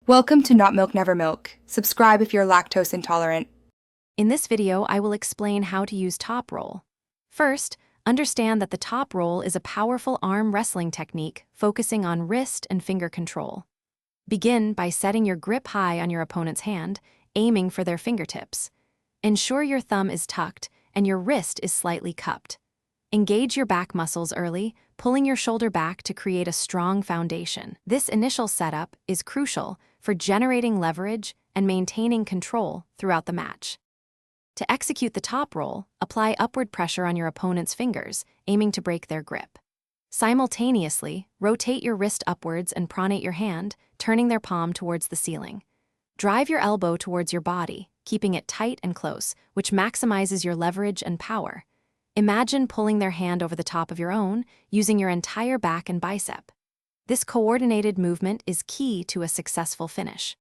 Welcome to Not Milk Never Milk. Subscribe if you're lactose intolerant. In this video, I will explain how to use top roll. First, understand that the top roll is a powerful arm wrestling technique focusing on wrist and finger control. Begin by setting your grip high on your opponent's hand, aiming for their fingertips. Ensure your thumb is tucked and your wrist is slightly cupped. Engage your back muscles early, pulling your shoulder back to create a strong foundation. This initial setup is crucial for generating leverage and maintaining control throughout the match. To execute the top roll, apply upward pressure on your opponent's fingers, aiming to break their grip. Simultaneously, rotate your wrist upwards and pronate your hand, turning their palm towards the ceiling. Drive your elbow towards your body, keeping it tight and close, which maximizes your leverage and power. Imagine pulling their hand over the top of your own, using your entire back and bicep. This coordinated movement is key to a successful finish.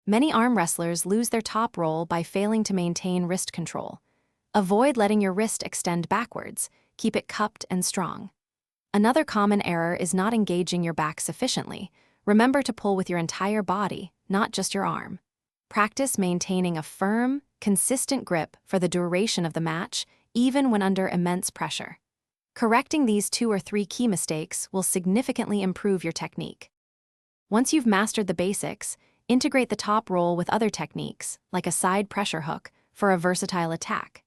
Many arm wrestlers lose their top roll by failing to maintain wrist control. Avoid letting your wrist extend backwards. Keep it cupped and strong. Another common error is not engaging your back sufficiently. Remember to pull with your entire body, not just your arm. Practice maintaining a firm, consistent grip for the duration of the match, even when under immense pressure. Correcting these 2 or 3 key mistakes will significantly improve your technique. Once you've mastered the basics, integrate the top roll with other techniques, like a side pressure hook, for a versatile attack.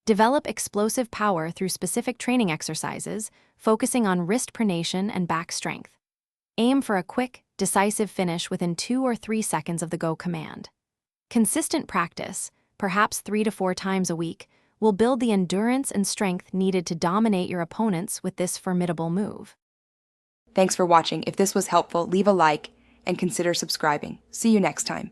Develop explosive power through specific training exercises, focusing on wrist pronation and back strength. Aim for a quick, decisive finish within 2 or 3 seconds of the go command. Consistent practice, perhaps 3 to 4 times a week, will build the endurance and strength needed to dominate your opponents with this formidable move. Thanks for watching. If this was helpful, leave a like and consider subscribing. See you next time.